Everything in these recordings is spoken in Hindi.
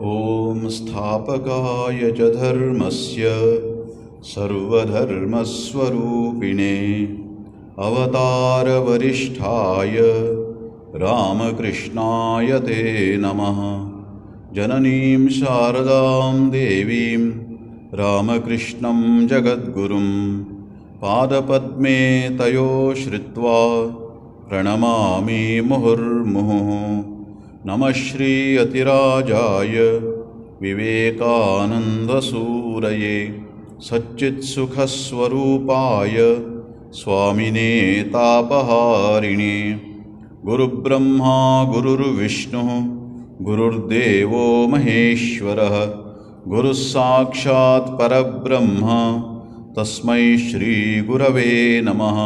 ॐ स्थापकाय च धर्मस्य सर्वधर्मस्वरूपिणे अवतारवरिष्ठाय रामकृष्णाय ते नमः। जननीं शारदां देवीं रामकृष्णं जगद्गुरुं पादपद्मे तयो श्रित्वा प्रणमामि मुहुर्मुहुः। नमः श्री अतिराजाय विवेकानन्दसूरये सच्चित्सुखस्वरूपाय स्वामिने तापहारिणे। गुरुब्रह्मा गुरुर्विष्णुः गुरुर्देवो महेश्वरः गुरुः साक्षात् परब्रह्म तस्मै श्रीगुरवे नमः।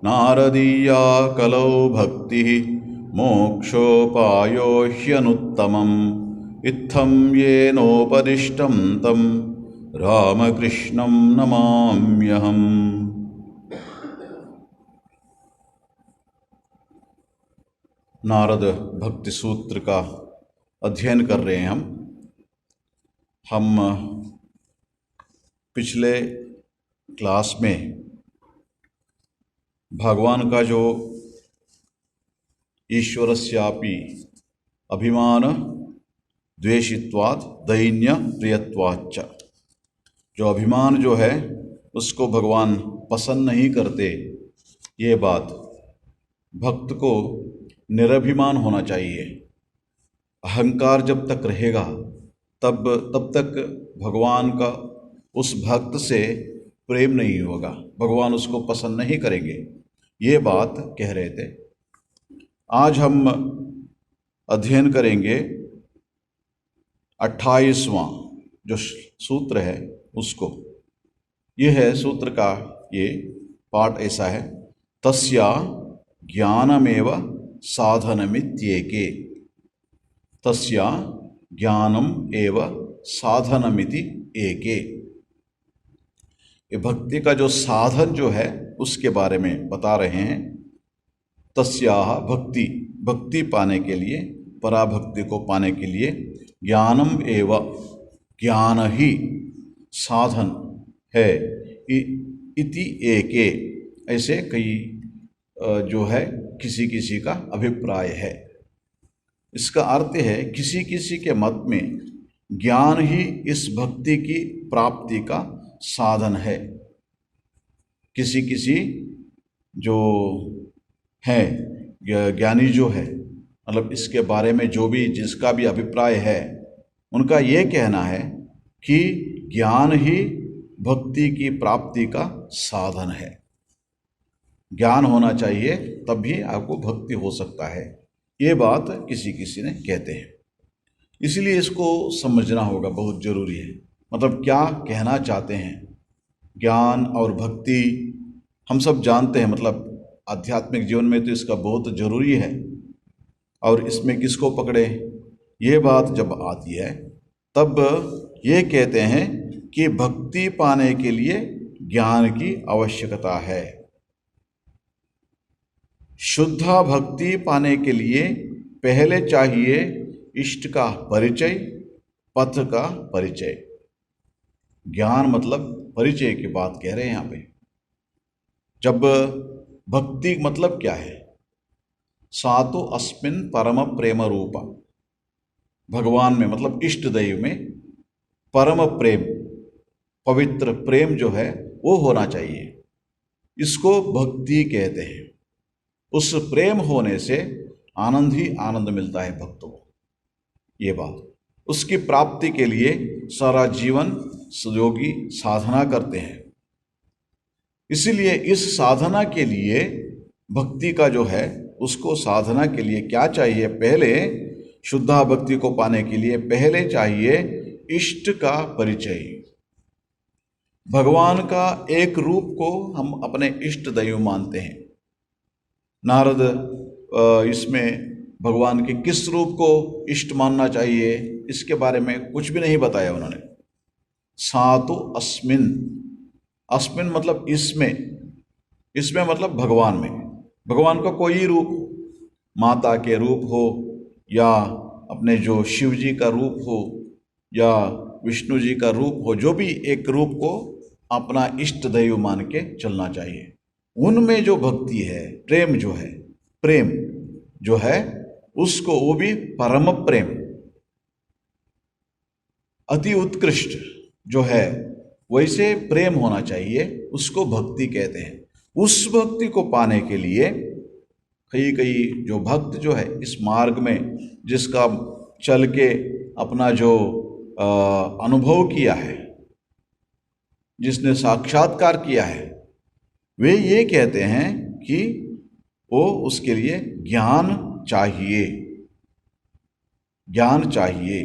नारदीया कलौ भक्तिः मोक्षोपायो ह्यनुत्तमम् इत्थं येनोपदिष्टं तं रामकृष्णं नमाम्यहम्। नारद भक्ति सूत्र का अध्ययन कर रहे हैं हम पिछले क्लास में भगवान का जो ईश्वरस्यापि अभिमान द्वेषित्वात् दैन्य प्रियत्वाच्च, जो अभिमान जो है उसको भगवान पसंद नहीं करते, ये बात भक्त को निरभिमान होना चाहिए। अहंकार जब तक रहेगा तब तक भगवान का उस भक्त से प्रेम नहीं होगा, भगवान उसको पसंद नहीं करेंगे। ये बात कह रहे थे। आज हम अध्ययन करेंगे 28वां जो सूत्र है उसको। ये है सूत्र का ये पाठ ऐसा है, तस्या ज्ञानमेव साधनमित्येके। तस्या ज्ञानम एव साधनमिति एके। ये भक्ति का जो साधन जो है उसके बारे में बता रहे हैं। तस्याह भक्ति, भक्ति पाने के लिए, पराभक्ति को पाने के लिए ज्ञानम एव, ज्ञान ही साधन है। इति एके, ऐसे कई जो है किसी किसी का अभिप्राय है। इसका अर्थ है किसी किसी के मत में ज्ञान ही इस भक्ति की प्राप्ति का साधन है। किसी किसी जो है ज्ञानी जो है, मतलब इसके बारे में जो भी जिसका भी अभिप्राय है, उनका ये कहना है कि ज्ञान ही भक्ति की प्राप्ति का साधन है। ज्ञान होना चाहिए तभी आपको भक्ति हो सकता है, ये बात किसी किसी ने कहते हैं। इसलिए इसको समझना होगा, बहुत ज़रूरी है। मतलब क्या कहना चाहते हैं। ज्ञान और भक्ति हम सब जानते हैं, मतलब आध्यात्मिक जीवन में तो इसका बहुत ज़रूरी है। और इसमें किसको पकड़े, ये बात जब आती है तब ये कहते हैं कि भक्ति पाने के लिए ज्ञान की आवश्यकता है। शुद्ध भक्ति पाने के लिए पहले चाहिए इष्ट का परिचय, पथ का परिचय। ज्ञान मतलब परिचय की बात कह रहे हैं यहाँ पे। जब भक्ति मतलब क्या है, सातो अस्मिन् परम प्रेम रूपा, भगवान में मतलब इष्ट दैव में परम प्रेम, पवित्र प्रेम जो है वो होना चाहिए। इसको भक्ति कहते हैं। उस प्रेम होने से आनंद ही आनंद मिलता है भक्तों को। ये बात, उसकी प्राप्ति के लिए सारा जीवन योगी साधना करते हैं। इसीलिए इस साधना के लिए भक्ति का जो है, उसको साधना के लिए क्या चाहिए, पहले शुद्धा भक्ति को पाने के लिए पहले चाहिए इष्ट का परिचय। भगवान का एक रूप को हम अपने इष्ट दैव मानते हैं। नारद इसमें भगवान के किस रूप को इष्ट मानना चाहिए इसके बारे में कुछ भी नहीं बताया उन्होंने। सातो अस्मिन्, अस्मिन् मतलब इसमें, इसमें मतलब भगवान में। भगवान का कोई रूप, माता के रूप हो या अपने जो शिव जी का रूप हो या विष्णु जी का रूप हो, जो भी एक रूप को अपना इष्ट दैव मान के चलना चाहिए। उनमें जो भक्ति है, प्रेम जो है, प्रेम जो है उसको, वो भी परम प्रेम, अति उत्कृष्ट जो है वैसे प्रेम होना चाहिए, उसको भक्ति कहते हैं। उस भक्ति को पाने के लिए कई कई जो भक्त जो है इस मार्ग में, जिसका चल के अपना जो अनुभव किया है, जिसने साक्षात्कार किया है, वे ये कहते हैं कि वो उसके लिए ज्ञान चाहिए, ज्ञान चाहिए।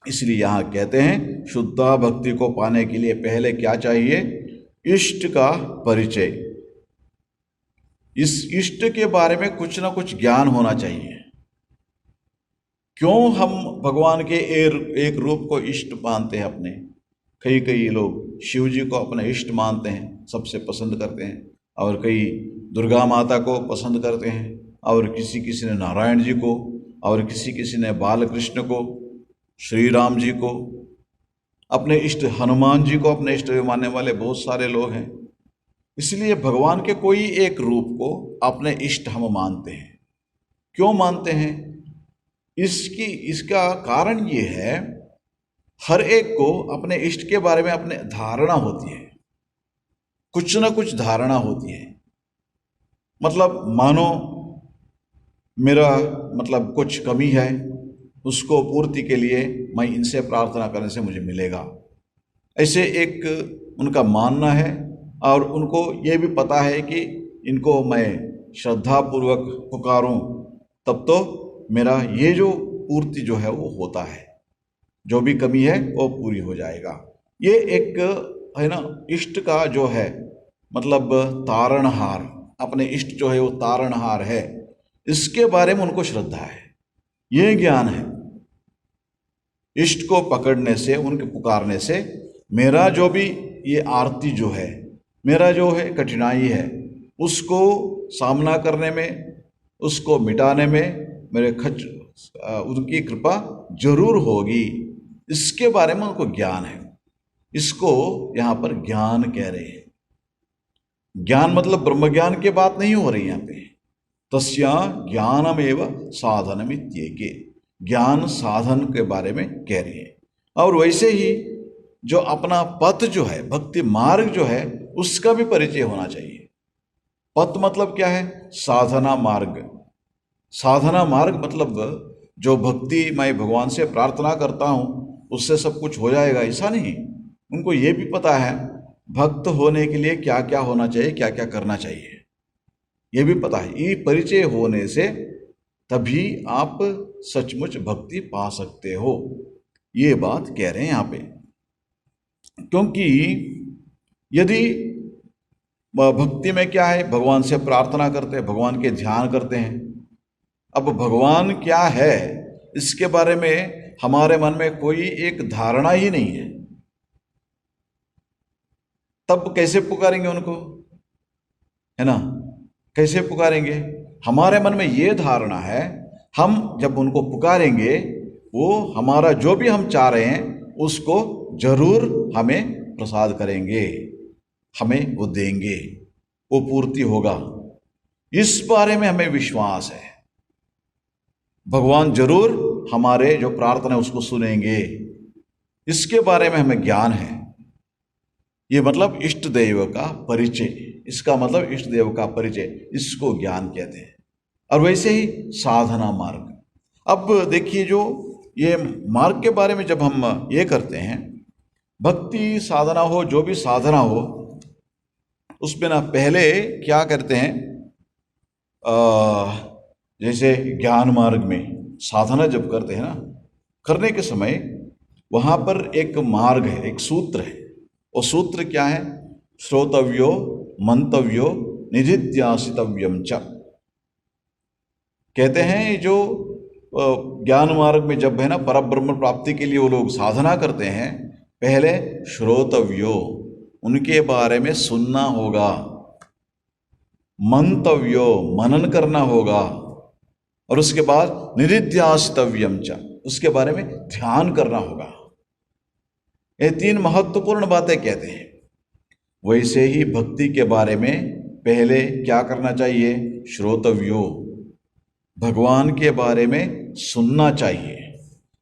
इसलिए यहाँ कहते हैं शुद्धा भक्ति को पाने के लिए पहले क्या चाहिए? इष्ट का परिचय। इस इष्ट के बारे में कुछ ना कुछ ज्ञान होना चाहिए। क्यों हम भगवान के एक रूप को इष्ट मानते हैं अपने? कई कई लोग शिव जी को अपना इष्ट मानते हैं, सबसे पसंद करते हैं, और कई दुर्गा माता को पसंद करते हैं, और किसी किसी ने नारायण जी को, और किसी किसी ने बालकृष्ण को, श्री राम जी को, अपने इष्ट हनुमान जी को अपने इष्ट मानने वाले बहुत सारे लोग हैं। इसलिए भगवान के कोई एक रूप को अपने इष्ट हम मानते हैं। क्यों मानते हैं? इसका कारण ये है, हर एक को अपने इष्ट के बारे में अपने धारणा होती है, कुछ ना कुछ धारणा होती है। मतलब मानो मेरा मतलब कुछ कमी है, उसको पूर्ति के लिए मैं इनसे प्रार्थना करने से मुझे मिलेगा, ऐसे एक उनका मानना है। और उनको ये भी पता है कि इनको मैं श्रद्धापूर्वक पुकारूं तब तो मेरा ये जो पूर्ति जो है वो होता है, जो भी कमी है वो पूरी हो जाएगा। ये एक है ना इष्ट का जो है मतलब तारणहार, अपने इष्ट जो है वो तारणहार है, इसके बारे में उनको श्रद्धा है, ये ज्ञान है। इष्ट को पकड़ने से, उनके पुकारने से मेरा जो भी ये आरती जो है, मेरा जो है कठिनाई है, उसको सामना करने में, उसको मिटाने में मेरे उनकी कृपा जरूर होगी, इसके बारे में उनको ज्ञान है। इसको यहाँ पर ज्ञान कह रहे हैं। ज्ञान मतलब ब्रह्म ज्ञान की बात नहीं हो रही यहाँ पे। तस्या ज्ञानमेव साधनमित्येके, ज्ञान साधन के बारे में कह रही है। और वैसे ही जो अपना पथ जो है, भक्ति मार्ग जो है, उसका भी परिचय होना चाहिए। पथ मतलब क्या है? साधना मार्ग। साधना मार्ग मतलब जो भक्ति मैं भगवान से प्रार्थना करता हूँ उससे सब कुछ हो जाएगा, ऐसा नहीं। उनको ये भी पता है भक्त होने के लिए क्या क्या होना चाहिए, क्या क्या करना चाहिए, ये भी पता है। ये परिचय होने से तभी आप सचमुच भक्ति पा सकते हो, ये बात कह रहे हैं यहाँ पे। क्योंकि यदि भक्ति में क्या है, भगवान से प्रार्थना करते हैं, भगवान के ध्यान करते हैं। अब भगवान क्या है इसके बारे में हमारे मन में कोई एक धारणा ही नहीं है, तब कैसे पुकारेंगे उनको, है ना? कैसे पुकारेंगे? हमारे मन में ये धारणा है, हम जब उनको पुकारेंगे वो हमारा जो भी हम चाह रहे हैं उसको जरूर हमें प्रसाद करेंगे, हमें वो देंगे, वो पूर्ति होगा, इस बारे में हमें विश्वास है। भगवान जरूर हमारे जो प्रार्थना है उसको सुनेंगे, इसके बारे में हमें ज्ञान है। ये मतलब इष्ट देव का परिचय, इसका मतलब इष्ट देव का परिचय, इसको ज्ञान कहते हैं। और वैसे ही साधना मार्ग। अब देखिए, जो ये मार्ग के बारे में जब हम ये करते हैं, भक्ति साधना हो, जो भी साधना हो, उसमें ना पहले क्या करते हैं, जैसे ज्ञान मार्ग में साधना जब करते हैं ना, करने के समय वहाँ पर एक मार्ग है, एक सूत्र है। वो सूत्र क्या है? श्रोतव्यो मंतव्यो निधिध्यासितव्यम च। कहते हैं जो ज्ञान मार्ग में जब है ना परब्रह्म प्राप्ति के लिए वो लोग साधना करते हैं, पहले श्रोतव्यो, उनके बारे में सुनना होगा, मंतव्यो, मनन करना होगा, और उसके बाद निरिध्यासितव्यम च, उसके बारे में ध्यान करना होगा। ये 3 महत्वपूर्ण बातें कहते हैं। वैसे ही भक्ति के बारे में पहले क्या करना चाहिए? श्रोतव्यो, भगवान के बारे में सुनना चाहिए।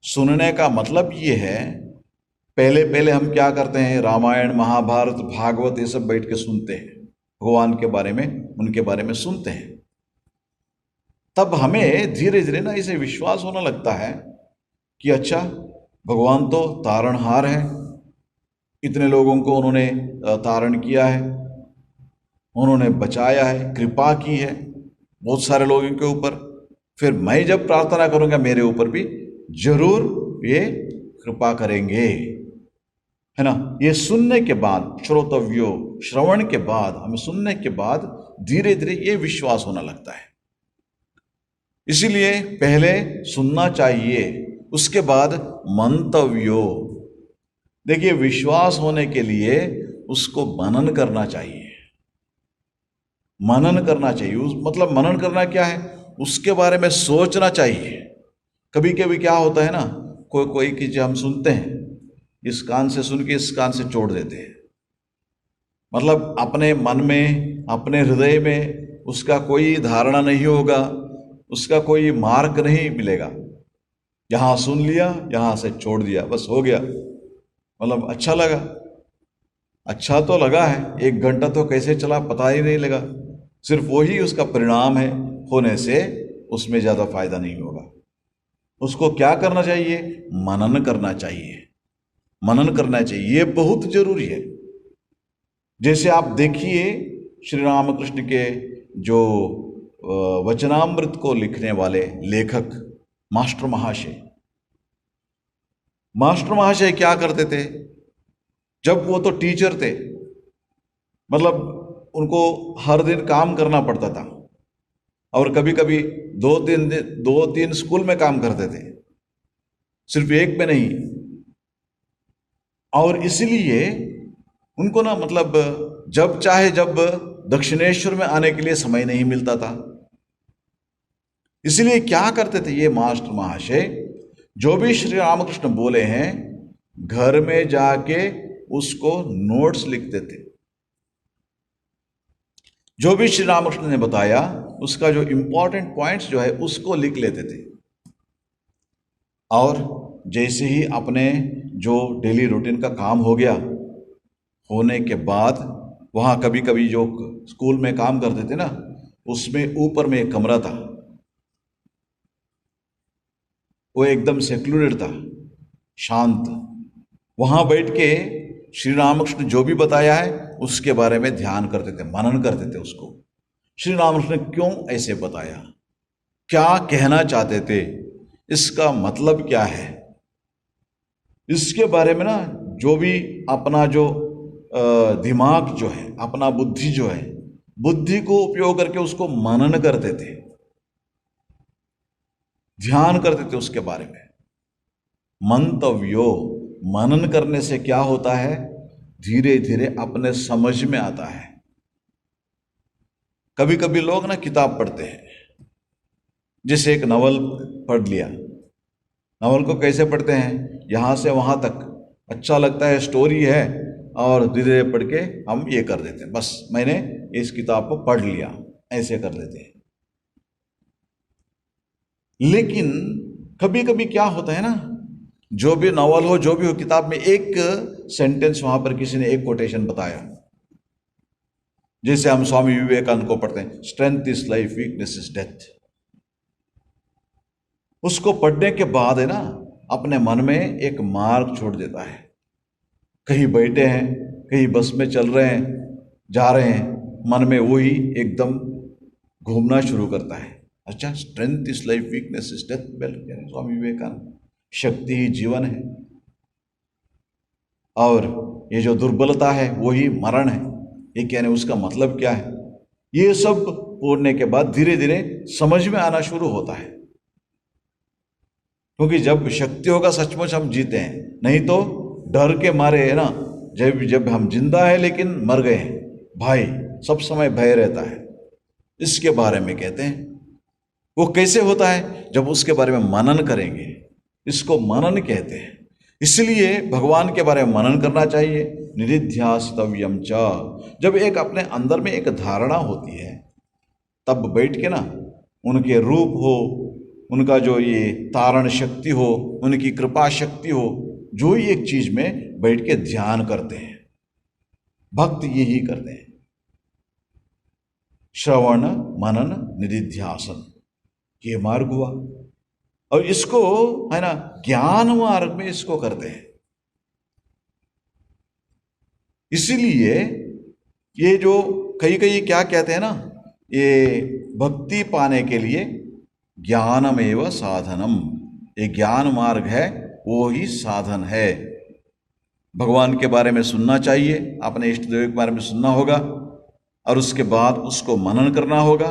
सुनने का मतलब ये है, पहले पहले हम क्या करते हैं, रामायण महाभारत भागवत ये सब बैठ के सुनते हैं, भगवान के बारे में उनके बारे में सुनते हैं। तब हमें धीरे धीरे ना इसे विश्वास होने लगता है कि अच्छा, भगवान तो तारणहार है, इतने लोगों को उन्होंने तारण किया है, उन्होंने बचाया है, कृपा की है बहुत सारे लोगों के ऊपर। फिर मैं जब प्रार्थना करूंगा मेरे ऊपर भी जरूर ये कृपा करेंगे, है ना। ये सुनने के बाद, श्रोतव्यो, श्रवण के बाद, हमें सुनने के बाद धीरे धीरे ये विश्वास होना लगता है। इसीलिए पहले सुनना चाहिए, उसके बाद मंतव्यो। देखिए, विश्वास होने के लिए उसको मनन करना चाहिए। मनन करना चाहिए, मतलब मनन करना क्या है, उसके बारे में सोचना चाहिए। कभी कभी क्या होता है ना, कोई चीज हम सुनते हैं, इस कान से सुन के इस कान से छोड़ देते हैं, मतलब अपने मन में, अपने हृदय में उसका कोई धारणा नहीं होगा, उसका कोई मार्ग नहीं मिलेगा। यहाँ सुन लिया, यहाँ से छोड़ दिया, बस हो गया। मतलब अच्छा लगा, अच्छा तो लगा है, 1 घंटा तो कैसे चला पता ही नहीं लगा। सिर्फ वही उसका परिणाम है, होने से उसमें ज़्यादा फायदा नहीं होगा। उसको क्या करना चाहिए? मनन करना चाहिए, मनन करना चाहिए, ये बहुत जरूरी है। जैसे आप देखिए, श्री रामकृष्ण के जो वचनामृत को लिखने वाले लेखक मास्टर महाशय क्या करते थे? जब वो तो टीचर थे, मतलब उनको हर दिन काम करना पड़ता था, और कभी कभी 2-3 स्कूल में काम करते थे, सिर्फ एक में नहीं। और इसलिए उनको ना, मतलब जब चाहे जब दक्षिणेश्वर में आने के लिए समय नहीं मिलता था। इसलिए क्या करते थे ये मास्टर महाशय, जो भी श्री रामकृष्ण बोले हैं घर में जाके उसको नोट्स लिखते थे। जो भी श्री रामकृष्ण ने बताया उसका जो इंपॉर्टेंट पॉइंट्स जो है उसको लिख लेते थे। और जैसे ही अपने जो डेली रूटीन का काम हो गया, होने के बाद वहाँ कभी कभी जो स्कूल में काम करते थे ना, उसमें ऊपर में एक कमरा था, वो एकदम सेक्लूडेड था, शांत। वहाँ बैठ के श्री रामकृष्ण जो भी बताया है उसके बारे में ध्यान करते थे, मनन करते थे उसको। श्री रामकृष्ण ने क्यों ऐसे बताया, क्या कहना चाहते थे, इसका मतलब क्या है, इसके बारे में ना जो भी अपना जो दिमाग जो है, अपना बुद्धि जो है, बुद्धि को उपयोग करके उसको मनन करते थे, ध्यान करते थे उसके बारे में। मंतव्यो, मनन करने से क्या होता है, धीरे धीरे अपने समझ में आता है। कभी कभी लोग ना किताब पढ़ते हैं, जैसे एक नवल पढ़ लिया, नवल को कैसे पढ़ते हैं, यहाँ से वहाँ तक अच्छा लगता है, स्टोरी है, और धीरे धीरे पढ़ के हम ये कर देते हैं, बस मैंने इस किताब को पढ़ लिया, ऐसे कर देते हैं। लेकिन कभी कभी क्या होता है ना, जो भी नॉवल हो, जो भी हो, किताब में एक सेंटेंस वहां पर किसी ने एक कोटेशन बताया, जैसे हम स्वामी विवेकानंद को पढ़ते हैं, strength is life, weakness is death. उसको पढ़ने के बाद है ना, अपने मन में एक मार्क छोड़ देता है। कहीं बैठे हैं, कहीं बस में चल रहे हैं, जा रहे हैं, मन में वही एकदम घूमना शुरू करता है। अच्छा, strength is life, weakness is death, बेल स्वामी विवेकानंद, शक्ति ही जीवन है, और ये जो दुर्बलता है वही मरण है, ये कहने उसका मतलब क्या है। ये सब पढ़ने के बाद धीरे धीरे समझ में आना शुरू होता है, क्योंकि जब शक्ति होगा सचमुच हम जीते हैं, नहीं तो डर के मारे है ना, जब हम जिंदा है लेकिन मर गए हैं, भाई सब समय भय रहता है। इसके बारे में कहते हैं वो कैसे होता है? जब उसके बारे में मनन करेंगे, इसको मनन कहते हैं। इसलिए भगवान के बारे में मनन करना चाहिए। निधिध्यासितव्यम च, जब एक अपने अंदर में एक धारणा होती है, तब बैठ के ना उनके रूप हो, उनका जो ये तारण शक्ति हो, उनकी कृपा शक्ति हो, जो ही एक चीज में बैठ के ध्यान करते हैं, भक्त यही करते हैं। श्रवण मनन निधिध्यासन, ये मार्ग हुआ। और इसको है ना ज्ञान मार्ग में इसको करते हैं। इसीलिए ये जो कई कई क्या कहते हैं ना, ये भक्ति पाने के लिए ज्ञानमेव साधनम, ये ज्ञान मार्ग है, वो ही साधन है। भगवान के बारे में सुनना चाहिए, अपने इष्ट देव के बारे में सुनना होगा, और उसके बाद उसको मनन करना होगा।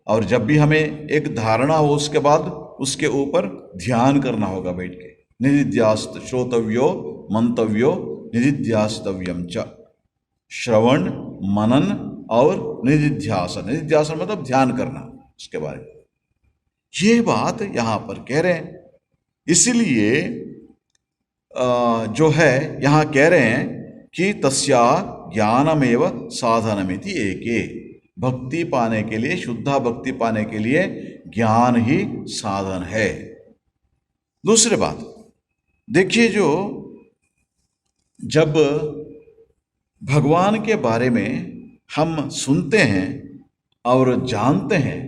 और जब भी हमें एक धारणा हो, उसके बाद उसके ऊपर ध्यान करना होगा बैठ के। निधिध्यास्त श्रोतव्यो मंतव्यो निधिध्यास्तव्यम च, श्रवण मनन और निधिध्यासन। निधिध्यासन मतलब ध्यान करना उसके बारे में। ये बात यहां पर कह रहे हैं। इसलिए जो है यहां कह रहे हैं कि तस्या ज्ञानमेव साधनमिति एके, भक्ति पाने के लिए, शुद्धा भक्ति पाने के लिए ज्ञान ही साधन है। दूसरी बात देखिए, जो जब भगवान के बारे में हम सुनते हैं और जानते हैं,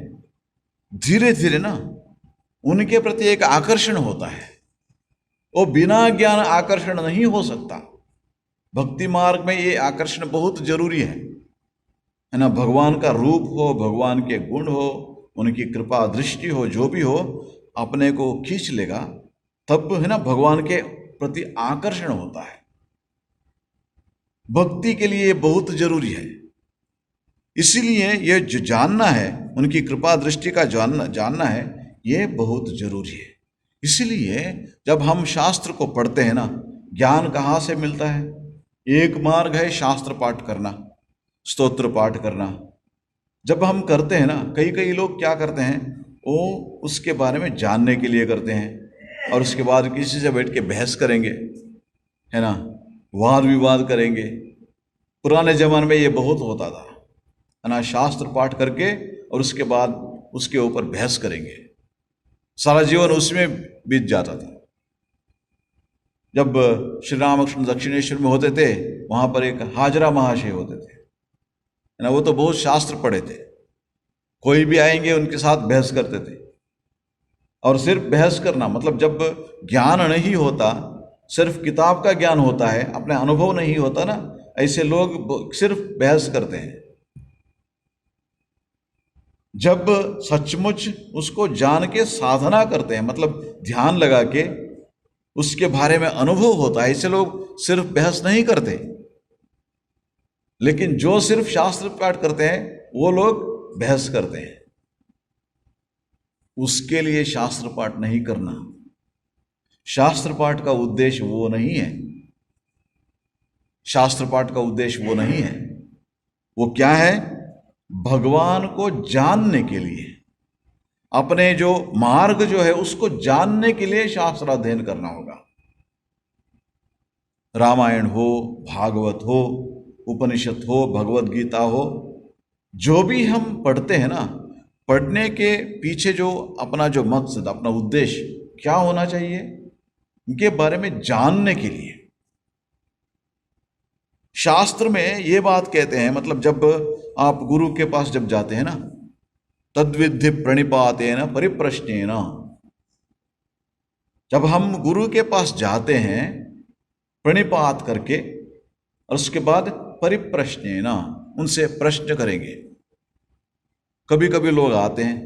धीरे धीरे ना उनके प्रति एक आकर्षण होता है। वो बिना ज्ञान आकर्षण नहीं हो सकता। भक्ति मार्ग में ये आकर्षण बहुत जरूरी है ना। भगवान का रूप हो, भगवान के गुण हो, उनकी कृपा दृष्टि हो, जो भी हो, अपने को खींच लेगा, तब है ना भगवान के प्रति आकर्षण होता है। भक्ति के लिए बहुत जरूरी है। इसीलिए ये जो जानना है, उनकी कृपा दृष्टि का जानना है, ये बहुत जरूरी है। इसलिए जब हम शास्त्र को पढ़ते हैं ना, ज्ञान कहाँ से मिलता है? एक मार्ग है शास्त्र पाठ करना, स्तोत्र पाठ करना। जब हम करते हैं ना, कई कई लोग क्या करते हैं, वो उसके बारे में जानने के लिए करते हैं, और उसके बाद किसी से बैठ के बहस करेंगे, है ना, वाद विवाद करेंगे। पुराने जमाने में ये बहुत होता था, है ना, शास्त्र पाठ करके और उसके बाद उसके ऊपर बहस करेंगे, सारा जीवन उसमें बीत जाता था। जब श्री रामकृष्ण दक्षिणेश्वर में होते थे, वहां पर एक हाजरा महाशय होते थे, है ना, वो तो बहुत शास्त्र पढ़े थे। कोई भी आएंगे उनके साथ बहस करते थे। और सिर्फ बहस करना मतलब, जब ज्ञान नहीं होता, सिर्फ किताब का ज्ञान होता है, अपने अनुभव नहीं होता ना, ऐसे लोग सिर्फ बहस करते हैं। जब सचमुच उसको जान के साधना करते हैं, मतलब ध्यान लगा के उसके बारे में अनुभव होता है, ऐसे लोग सिर्फ बहस नहीं करते। लेकिन जो सिर्फ शास्त्र पाठ करते हैं, वो लोग बहस करते हैं। उसके लिए शास्त्र पाठ नहीं करना। शास्त्र पाठ का उद्देश्य वो नहीं है। शास्त्र पाठ का उद्देश्य वो नहीं है। वो क्या है? भगवान को जानने के लिए, अपने जो मार्ग जो है उसको जानने के लिए शास्त्र अध्ययन करना होगा। रामायण हो, भागवत हो, उपनिषद हो, भगवत गीता हो, जो भी हम पढ़ते हैं ना, पढ़ने के पीछे जो अपना जो मकसद, अपना उद्देश्य क्या होना चाहिए, इनके बारे में जानने के लिए। शास्त्र में ये बात कहते हैं, मतलब जब आप गुरु के पास जब जाते हैं ना, तद्विद्धि प्रणिपातेन परिप्रश्नेन, जब हम गुरु के पास जाते हैं प्रणिपात करके, और उसके बाद परिप्रश्नेन, उनसे प्रश्न करेंगे। कभी कभी लोग आते हैं,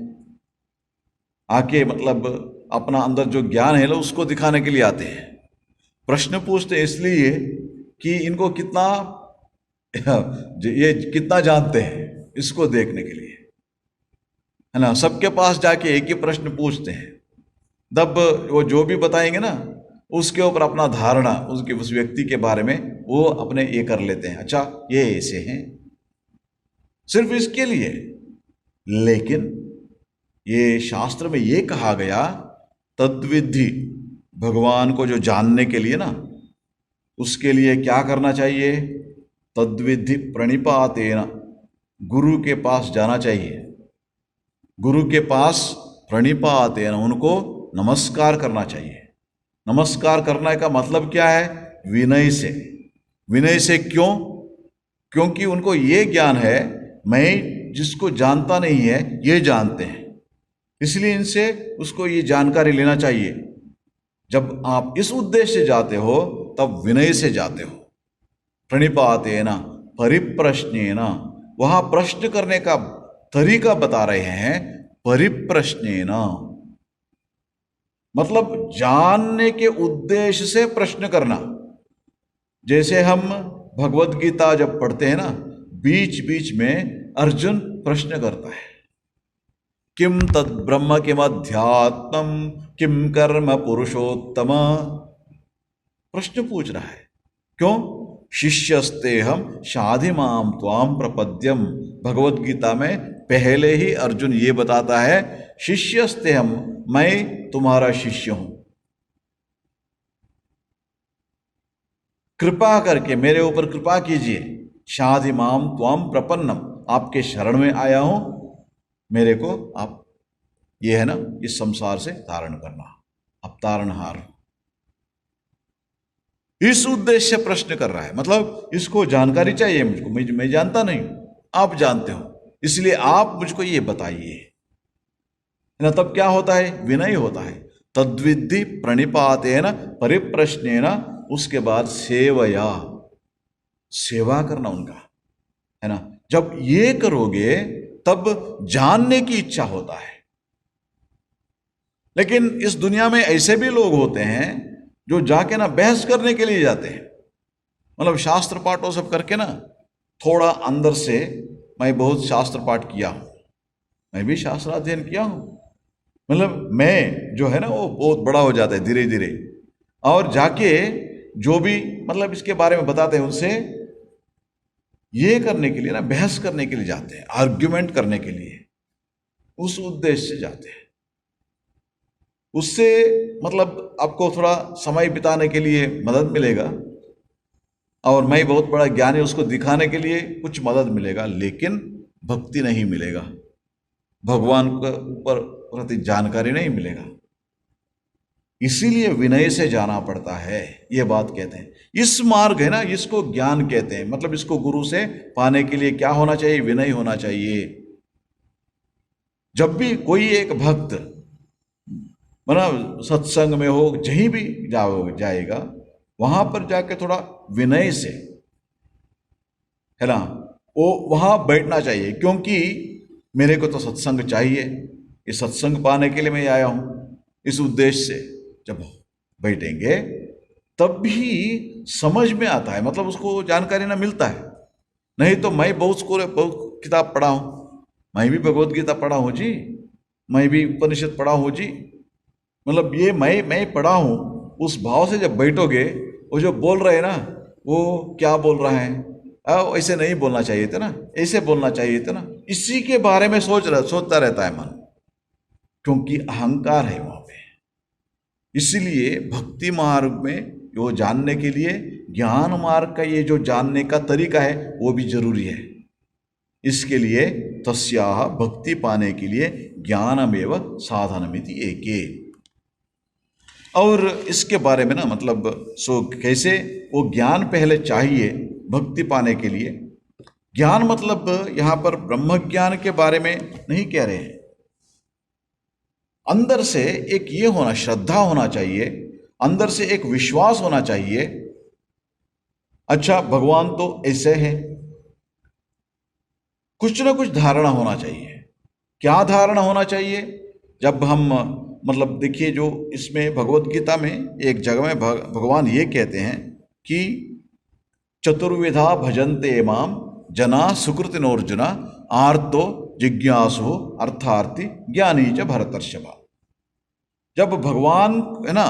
आके मतलब अपना अंदर जो ज्ञान है ना उसको दिखाने के लिए आते हैं। प्रश्न पूछते इसलिए कि इनको कितना ये कितना जानते हैं, इसको देखने के लिए, है ना। सबके पास जाके एक ही प्रश्न पूछते हैं, तब वो जो भी बताएंगे ना उसके ऊपर अपना धारणा, उसके उस व्यक्ति के बारे में वो अपने ये कर लेते हैं, अच्छा ये ऐसे हैं, सिर्फ इसके लिए। लेकिन ये शास्त्र में ये कहा गया, तद्विधि, भगवान को जो जानने के लिए ना, उसके लिए क्या करना चाहिए? तद्विधि प्रणिपातेन, गुरु के पास जाना चाहिए। गुरु के पास प्रणिपातेन, उनको नमस्कार करना चाहिए। नमस्कार करने का मतलब क्या है? विनय से। विनय से क्यों? क्योंकि उनको ये ज्ञान है, मैं जिसको जानता नहीं है ये जानते हैं, इसलिए इनसे उसको ये जानकारी लेना चाहिए। जब आप इस उद्देश्य से जाते हो तब विनय से जाते हो। प्रणिपातेन परिप्रश्नेन, वहां प्रश्न करने का तरीका बता रहे हैं। परिप्रश्नेन मतलब जानने के उद्देश्य से प्रश्न करना। जैसे हम भगवत गीता जब पढ़ते हैं ना, बीच बीच में अर्जुन प्रश्न करता है, किम तद ब्रह्म किम अध्यात्मम किम कर्म पुरुषोत्तम। प्रश्न पूछ रहा है। क्यों? शिष्यस्ते हम शाधिमाम त्वाम प्रपद्यम। भगवत गीता में पहले ही अर्जुन ये बताता है, शिष्यस्ते हम, मैं तुम्हारा शिष्य हूं, कृपा करके मेरे ऊपर कृपा कीजिए। शाधिमाम त्वाम प्रपन्नम, आपके शरण में आया हूं, मेरे को आप, ये है ना, इस संसार से तारण करना, अब तारणहार। इस उद्देश्य से प्रश्न कर रहा है, मतलब इसको जानकारी चाहिए मुझको, मैं जानता नहीं, आप जानते हो, इसलिए आप मुझको ये बताइए, है ना। तब क्या होता है? विनय होता है। तद्विधि प्रणिपातेन परिप्रश्नेन, उसके बाद सेवया, सेवा करना उनका, है ना। जब ये करोगे तब जानने की इच्छा होता है। लेकिन इस दुनिया में ऐसे भी लोग होते हैं जो जाके ना बहस करने के लिए जाते हैं, मतलब शास्त्र पाठ वो सब करके ना, थोड़ा अंदर से, मैं बहुत शास्त्र पाठ किया हूं, मैं भी शास्त्र अध्ययन किया हूं, मतलब मैं जो है ना वो बहुत बड़ा हो जाता है धीरे धीरे, और जाके जो भी मतलब इसके बारे में बताते हैं उनसे ये करने के लिए ना, बहस करने के लिए जाते हैं, आर्ग्यूमेंट करने के लिए, उस उद्देश्य से जाते हैं। उससे मतलब आपको थोड़ा समय बिताने के लिए मदद मिलेगा, और मैं बहुत बड़ा ज्ञानी उसको दिखाने के लिए कुछ मदद मिलेगा, लेकिन भक्ति नहीं मिलेगा, भगवान के ऊपर प्रति जानकारी नहीं मिलेगा। इसीलिए विनय से जाना पड़ता है, ये बात कहते हैं। इस मार्ग है ना, इसको ज्ञान कहते हैं, मतलब इसको गुरु से पाने के लिए क्या होना चाहिए? विनय होना चाहिए। जब भी कोई एक भक्त मतलब सत्संग में हो, कहीं भी जाएगा, वहां पर जाके थोड़ा विनय से, है ना, वो वहां बैठना चाहिए, क्योंकि मेरे को तो सत्संग चाहिए, ये सत्संग पाने के लिए मैं आया हूं, इस उद्देश्य से जब बैठेंगे तब भी समझ में आता है, मतलब उसको जानकारी ना मिलता है। नहीं तो मैं बहुत किताब पढ़ा हूं, मैं भी भगवत गीता पढ़ा हूं जी, मैं भी उपनिषद पढ़ा हूं जी, मतलब ये मैं पढ़ा हूं, उस भाव से जब बैठोगे, वो जो बोल रहे हैं ना, वो क्या बोल रहा है, ऐसे नहीं बोलना चाहिए था ना, ऐसे बोलना चाहिए था ना, इसी के बारे में सोचता रहता है मन, क्योंकि अहंकार है वहां पे। इसलिए भक्ति मार्ग में वो जानने के लिए ज्ञान मार्ग का ये जो जानने का तरीका है वो भी जरूरी है। इसके लिए तस्याह, भक्ति पाने के लिए ज्ञानमेव साधनमिति एके। और इसके बारे में ना, मतलब कैसे वो ज्ञान पहले चाहिए भक्ति पाने के लिए। ज्ञान मतलब यहां पर ब्रह्म ज्ञान के बारे में नहीं कह रहे हैं, अंदर से एक ये होना, श्रद्धा होना चाहिए, अंदर से एक विश्वास होना चाहिए, अच्छा भगवान तो ऐसे हैं, कुछ ना कुछ धारणा होना चाहिए। क्या धारणा होना चाहिए? जब हम मतलब देखिए, जो इसमें भगवत गीता में एक जगह में भगवान ये कहते हैं कि चतुर्विधा भजन्ते माम जना सुकृतिनोर्जुना आर्तो जिज्ञासु अर्थार्थी ज्ञानी च भरतर्षभ। जब भगवान, है ना,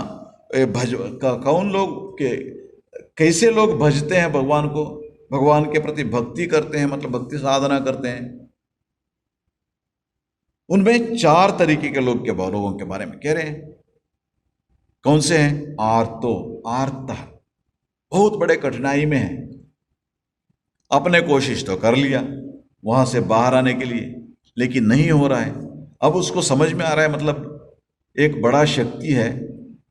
कौन लोग कैसे लोग भजते हैं भगवान को, भगवान के प्रति भक्ति करते हैं, मतलब भक्ति साधना करते हैं, उनमें 4 तरीके के लोगों के बारे में कह रहे हैं। कौन से हैं? आर्तो, आर्त, बहुत बड़े कठिनाई में है, अपने कोशिश तो कर लिया वहां से बाहर आने के लिए, लेकिन नहीं हो रहा है। अब उसको समझ में आ रहा है, मतलब एक बड़ा शक्ति है,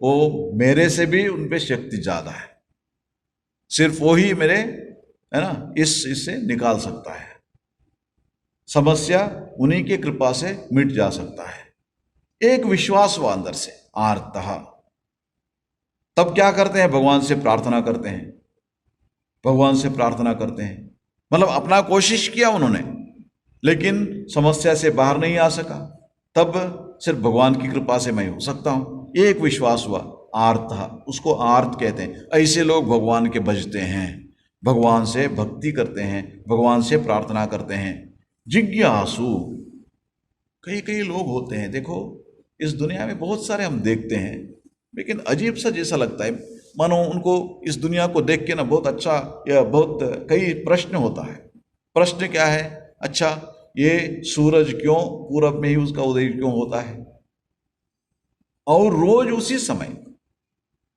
वो मेरे से भी उन पे शक्ति ज्यादा है, सिर्फ वो ही मेरे, है ना, इससे निकाल सकता है, समस्या उन्हीं की कृपा से मिट जा सकता है। एक विश्वास हुआ अंदर से, आर्तः। तब क्या करते हैं? भगवान से प्रार्थना करते हैं, भगवान से प्रार्थना करते हैं, मतलब अपना कोशिश किया उन्होंने, लेकिन समस्या से बाहर नहीं आ सका, तब सिर्फ भगवान की कृपा से मैं हो सकता हूं। एक विश्वास हुआ, आर्तः, उसको आर्त कहते हैं। ऐसे लोग भगवान के भजते हैं, भगवान से भक्ति करते हैं, भगवान से प्रार्थना करते हैं। जिज्ञासु, कई कई लोग होते हैं, देखो इस दुनिया में बहुत सारे हम देखते हैं, लेकिन अजीब सा जैसा लगता है, मानो उनको इस दुनिया को देख के ना बहुत अच्छा, या बहुत कई प्रश्न होता है। प्रश्न क्या है? अच्छा, ये सूरज क्यों पूरब में ही उसका उदय क्यों होता है, और रोज उसी समय?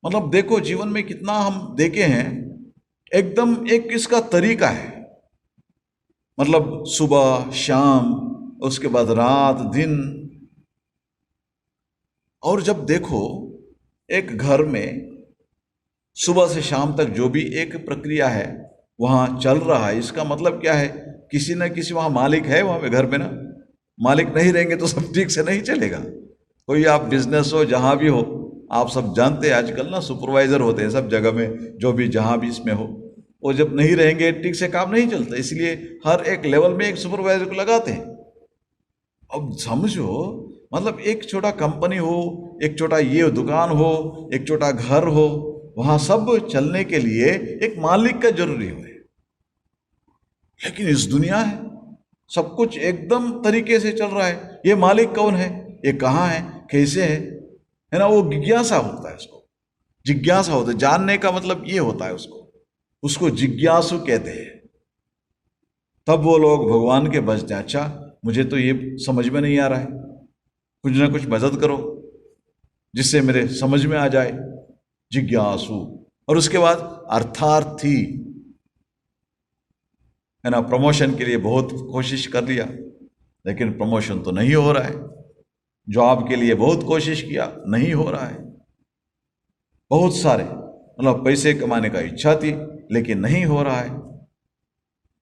मतलब देखो जीवन में कितना हम देखे हैं, एकदम एक इसका तरीका है, मतलब सुबह शाम, उसके बाद रात दिन। और जब देखो एक घर में सुबह से शाम तक जो भी एक प्रक्रिया है वहां चल रहा है, इसका मतलब क्या है? किसी न किसी वहां मालिक है, वहां पे घर में ना, मालिक नहीं रहेंगे तो सब ठीक से नहीं चलेगा। कोई आप बिजनेस हो, जहां भी हो, आप सब जानते हैं आजकल ना सुपरवाइजर होते हैं सब जगह में, जो भी जहां भी इसमें हो, वो जब नहीं रहेंगे ठीक से काम नहीं चलता, इसलिए हर एक लेवल में एक सुपरवाइजर को लगाते हैं। अब समझो, मतलब एक छोटा कंपनी हो, एक छोटा ये दुकान हो, एक छोटा घर हो, वहां सब चलने के लिए एक मालिक का जरूरी हो। लेकिन इस दुनिया है, सब कुछ एकदम तरीके से चल रहा है, ये मालिक कौन है, ये कहाँ है, कैसे है ना? वो जिज्ञासा होता है, उसको जिज्ञासा होता है। जानने का मतलब ये होता है, उसको जिज्ञासु कहते हैं। तब वो लोग भगवान के भजते हैं। अच्छा, मुझे तो ये समझ में नहीं आ रहा है, कुछ ना कुछ मदद करो जिससे मेरे समझ में आ जाए। जिज्ञासु। और उसके बाद अर्थार्थी, है ना, प्रमोशन के लिए बहुत कोशिश कर लिया, लेकिन प्रमोशन तो नहीं हो रहा है। जॉब के लिए बहुत कोशिश किया, नहीं हो रहा है। बहुत सारे, मतलब पैसे कमाने का इच्छा थी, लेकिन नहीं हो रहा है।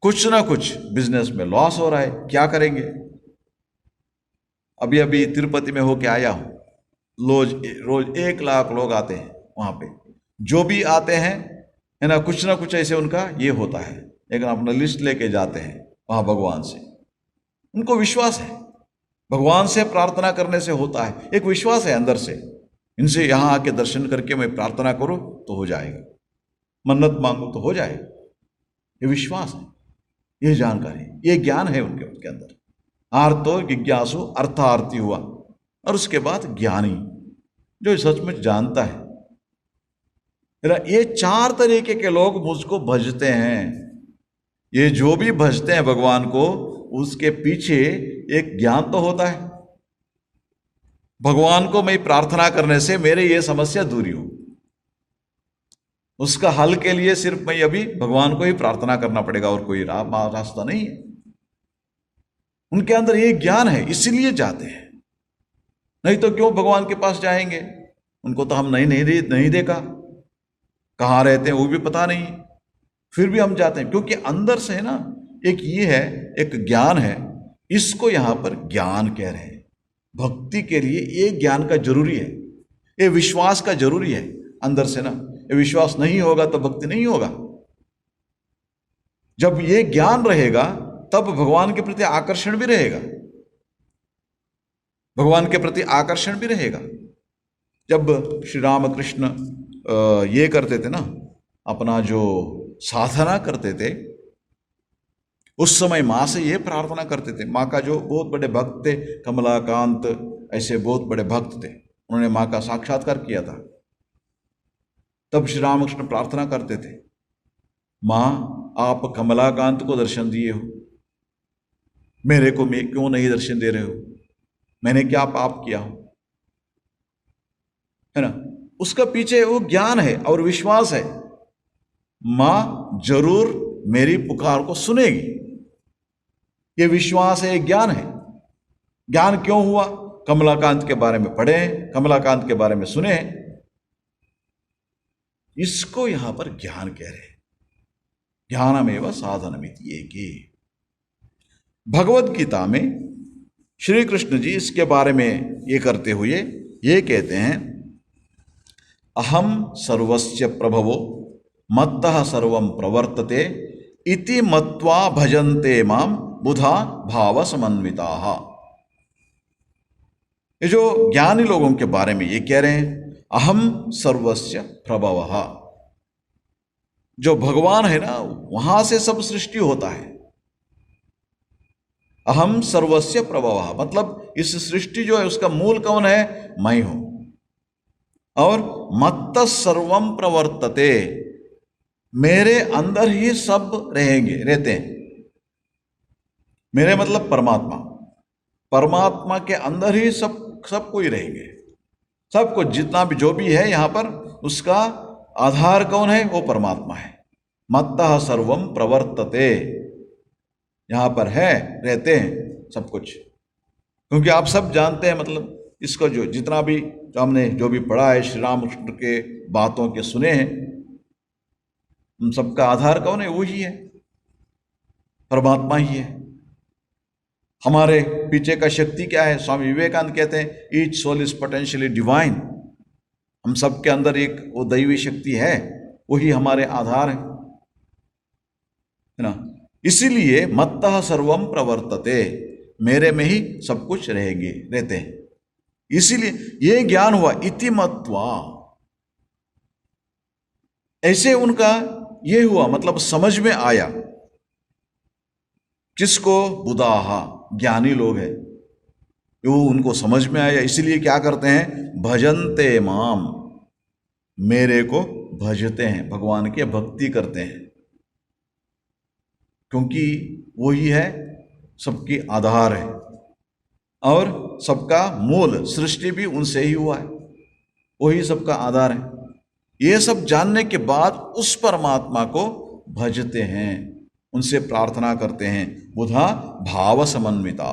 कुछ ना कुछ बिजनेस में लॉस हो रहा है, क्या करेंगे? अभी अभी तिरुपति में होके आया हूं, रोज 1 लाख लोग आते हैं वहां पे। जो भी आते हैं, है ना, कुछ ना कुछ ऐसे उनका ये होता है, लेकिन अपना लिस्ट लेके जाते हैं वहां भगवान से। उनको विश्वास है, भगवान से प्रार्थना करने से होता है, एक विश्वास है अंदर से, इनसे यहां आके दर्शन करके मैं प्रार्थना करूं तो हो जाएगा, मन्नत मांगू तो हो जाएगा। ये विश्वास है, ये जानकारी, ये ज्ञान है उनके अंदर। आर्तो जिज्ञासु, अर्थार्थी हुआ, और उसके बाद ज्ञानी, जो सचमुच जानता है। ये 4 तरीके के लोग मुझको भजते हैं। ये जो भी भजते हैं भगवान को, उसके पीछे एक ज्ञान तो होता है, भगवान को मैं प्रार्थना करने से मेरे ये समस्या दूरी हो, उसका हल के लिए सिर्फ मैं अभी भगवान को ही प्रार्थना करना पड़ेगा, और कोई रास्ता नहीं है। उनके अंदर ये ज्ञान है, इसीलिए जाते हैं। नहीं तो क्यों भगवान के पास जाएंगे? उनको तो हम नहीं देखा, कहाँ रहते हैं वो भी पता नहीं, फिर भी हम जाते हैं, क्योंकि अंदर से ना एक ये है, एक ज्ञान है। इसको यहां पर ज्ञान कह रहे हैं। भक्ति के लिए ये ज्ञान का जरूरी है, ये विश्वास का जरूरी है अंदर से ना। ये विश्वास नहीं होगा तो भक्ति नहीं होगा। जब ये ज्ञान रहेगा तब भगवान के प्रति आकर्षण भी रहेगा, भगवान के प्रति आकर्षण भी रहेगा। जब श्री रामकृष्ण ये करते थे ना, अपना जो साधना करते थे, उस समय माँ से ये प्रार्थना करते थे। माँ का जो बहुत बड़े भक्त थे, कमलाकांत, ऐसे बहुत बड़े भक्त थे, उन्होंने माँ का साक्षात्कार किया था। तब श्री रामकृष्ण प्रार्थना करते थे, माँ आप कमलाकांत को दर्शन दिए हो, मेरे को क्यों नहीं दर्शन दे रहे हो? मैंने क्या पाप किया हूं, है ना। उसका पीछे वो ज्ञान है और विश्वास है, मां जरूर मेरी पुकार को सुनेगी। ये विश्वास है, ज्ञान है। ज्ञान क्यों हुआ? कमलाकांत के बारे में पढ़े हैं, कमलाकांत के बारे में सुने हैं, इसको यहां पर ज्ञान कह रहे हैं। ज्ञानमेव साधनमिति एके। भगवत गीता में श्री कृष्ण जी इसके बारे में ये करते हुए ये कहते हैं, अहम सर्वस्य प्रभवो मत्तः सर्वं प्रवर्तते इति मत्वा भजन्ते माम बुधा भाव समन्विताः। ये जो ज्ञानी लोगों के बारे में ये कह रहे हैं, अहम सर्वस्य प्रभवः, जो भगवान है ना, वहां से सब सृष्टि होता है। अहम सर्वस्य प्रभवः मतलब इस सृष्टि जो है उसका मूल कौन है? मैं हूं। और मत्त सर्वम प्रवर्तते, मेरे अंदर ही सब रहते हैं। मेरे मतलब परमात्मा, परमात्मा के अंदर ही सब कोई रहेंगे। सब कुछ जितना भी जो भी है यहां पर, उसका आधार कौन है? वो परमात्मा है। मत्तः सर्वम प्रवर्तते, यहां पर है, रहते हैं सब कुछ। क्योंकि आप सब जानते हैं, मतलब इसको जो जितना भी जो हमने जो भी पढ़ा है, श्री रामकृष्ण के बातों के सुने हैं, उन सबका आधार कौन है? वही है, परमात्मा ही है। हमारे पीछे का शक्ति क्या है? स्वामी विवेकानंद कहते हैं, each soul is potentially divine. हम सब के अंदर एक वो दैवी शक्ति है, वही हमारे आधार है ना। इसीलिए मत्तः सर्वम प्रवर्तते, मेरे में ही सब कुछ रहते हैं। इसीलिए ये ज्ञान हुआ, इति मत्वा, ऐसे उनका ये हुआ, मतलब समझ में आया। किसको? बुधाहा, ज्ञानी लोग हैं, वो उनको समझ में आया। इसीलिए क्या करते हैं? भजन्ते माम, मेरे को भजते हैं, भगवान की भक्ति करते हैं। क्योंकि वही है, सबकी आधार है और सबका मूल, सृष्टि भी उनसे ही हुआ है, वही सबका आधार है। ये सब जानने के बाद उस परमात्मा को भजते हैं, उनसे प्रार्थना करते हैं। बुधा भाव समन्विता,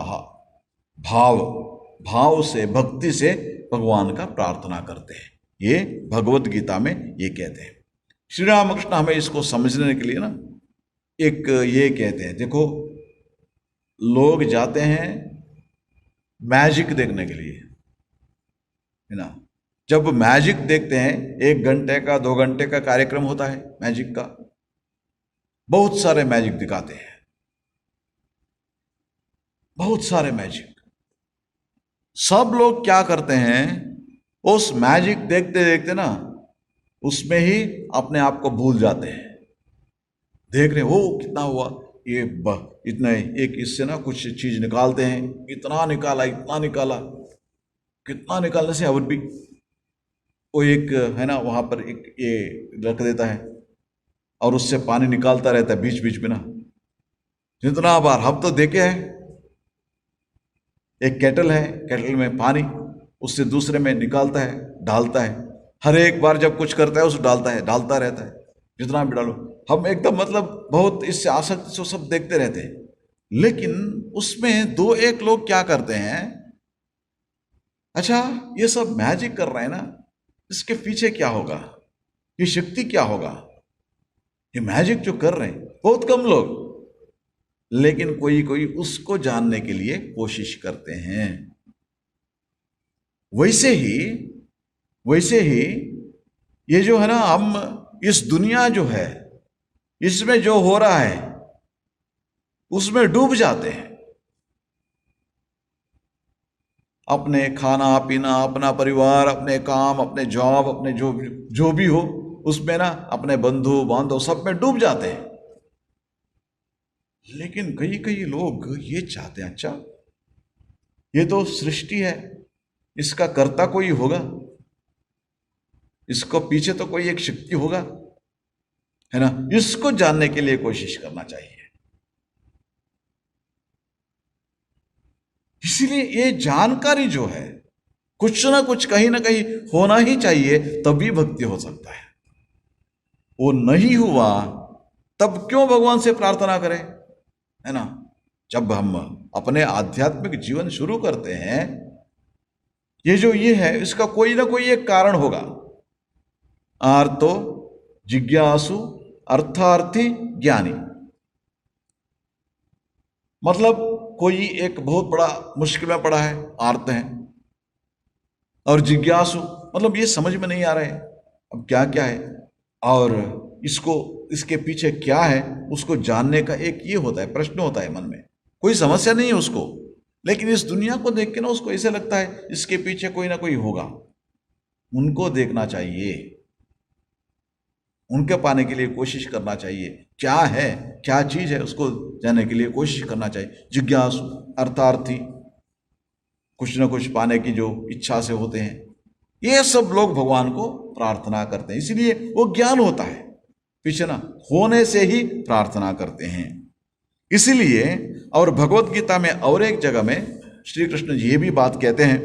भाव से, भक्ति से भगवान का प्रार्थना करते हैं। ये भगवत गीता में ये कहते हैं। श्री रामकृष्ण हमें इसको समझने के लिए ना एक ये कहते हैं, देखो लोग जाते हैं मैजिक देखने के लिए, है ना। जब मैजिक देखते हैं, 1 घंटे का 2 घंटे का कार्यक्रम होता है मैजिक का, बहुत सारे मैजिक दिखाते हैं, बहुत सारे मैजिक। सब लोग क्या करते हैं, उस मैजिक देखते देखते ना उसमें ही अपने आप को भूल जाते हैं। देख रहे हो कितना हुआ, ये इतना, एक इससे ना कुछ चीज निकालते हैं, इतना निकाला, इतना निकाला, कितना निकालने से और भी वो एक है ना वहां पर एक ये रख देता है और उससे पानी निकालता रहता है बीच बीच में ना। जितना बार हम तो देखे हैं, एक केटल है, केटल में पानी, उससे दूसरे में निकालता है, डालता है, हर एक बार जब कुछ करता है उसको डालता है, डालता रहता है, जितना भी डालो। हम एकदम मतलब बहुत इससे आसक्ति से सब देखते रहते हैं। लेकिन उसमें 2-1 लोग क्या करते हैं, अच्छा ये सब मैजिक कर रहे हैं ना, इसके पीछे क्या होगा, ये शक्ति क्या होगा, ये मैजिक जो कर रहे हैं, बहुत कम लोग, लेकिन कोई कोई उसको जानने के लिए कोशिश करते हैं। वैसे ही ये जो है ना, हम इस दुनिया जो है, इसमें जो हो रहा है उसमें डूब जाते हैं। अपने खाना पीना, अपना परिवार, अपने काम, अपने जॉब, अपने जो भी हो उसमें ना, अपने बंधु बांधव सब में डूब जाते हैं। लेकिन कई लोग ये चाहते हैं, अच्छा ये तो सृष्टि है, इसका कर्ता कोई होगा, इसको पीछे तो कोई एक शक्ति होगा, है ना। इसको जानने के लिए कोशिश करना चाहिए। इसलिए ये जानकारी जो है कुछ ना कुछ कहीं ना कहीं होना ही चाहिए, तभी भक्ति हो सकता है। वो नहीं हुआ तब क्यों भगवान से प्रार्थना करें, है ना। जब हम अपने आध्यात्मिक जीवन शुरू करते हैं, ये है इसका कोई ना कोई एक कारण होगा। आर्तो जिज्ञासु अर्थार्थी ज्ञानी, मतलब कोई एक बहुत बड़ा मुश्किल में पड़ा है, आर्त है, और जिज्ञासु मतलब ये समझ में नहीं आ रहा है अब क्या क्या है, और इसके पीछे क्या है उसको जानने का एक ये होता है, प्रश्न होता है मन में। कोई समस्या नहीं है उसको, लेकिन इस दुनिया को देख के ना उसको ऐसे लगता है इसके पीछे कोई ना कोई होगा। उनको देखना चाहिए, उनके पाने के लिए कोशिश करना चाहिए, क्या है क्या चीज है उसको जानने के लिए कोशिश करना चाहिए। जिज्ञासु अर्थार्थी, कुछ ना कुछ पाने की जो इच्छा से होते हैं, ये सब लोग भगवान को प्रार्थना करते हैं, इसीलिए वो ज्ञान होता है, पीछे ना होने से ही प्रार्थना करते हैं। इसीलिए और भगवत गीता में और एक जगह में श्री कृष्ण जी ये भी बात कहते हैं,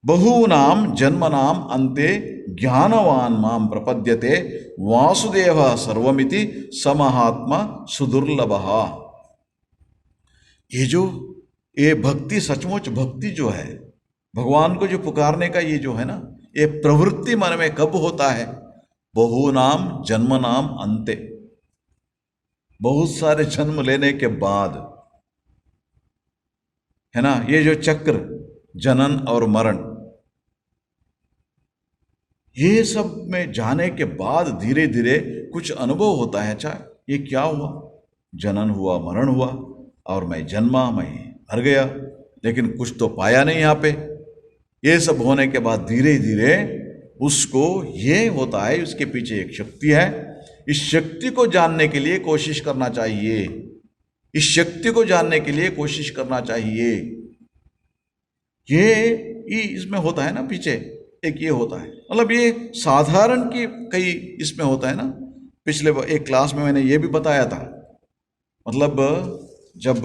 बहूनाम जन्मनाम अन्ते ज्ञानवान माम प्रपद्यते वासुदेव सर्वमिति समहात्मा सुदुर्लभः। ये भक्ति, सचमुच भक्ति जो है, भगवान को जो पुकारने का ये जो है ना, ये प्रवृत्ति मन में कब होता है? बहूनाम जन्मनाम अन्ते, बहुत सारे जन्म लेने के बाद, है ना। ये जो चक्र जनन और मरण, ये सब में जाने के बाद धीरे धीरे कुछ अनुभव होता है। अच्छा ये क्या हुआ, जनन हुआ, मरण हुआ, और मैं जन्मा, मैं मर गया, लेकिन कुछ तो पाया नहीं यहाँ पे। ये सब होने के बाद धीरे धीरे उसको ये होता है, उसके पीछे एक शक्ति है, इस शक्ति को जानने के लिए कोशिश करना चाहिए, इस शक्ति को जानने के लिए कोशिश करना चाहिए। ये इसमें होता है ना, पीछे एक ये होता है, मतलब ये साधारण की कई इसमें होता है ना। पिछले एक क्लास में मैंने ये भी बताया था, मतलब जब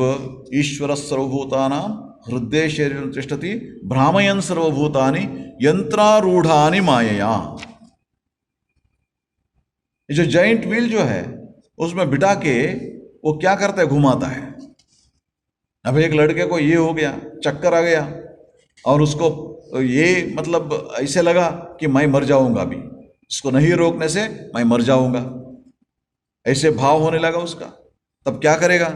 ईश्वर सर्वभूतानां हृदय शरीर तिष्ठति भ्रामयन् सर्वभूतानि यंत्रारूढ़ानि मायया। ये जो जॉइंट व्हील जो है उसमें बिठा के वो क्या करता है, घुमाता है। अब एक लड़के को ये हो गया, चक्कर आ गया, और उसको ये मतलब ऐसे लगा कि मैं मर जाऊंगा, अभी इसको नहीं रोकने से मैं मर जाऊंगा, ऐसे भाव होने लगा उसका। तब क्या करेगा?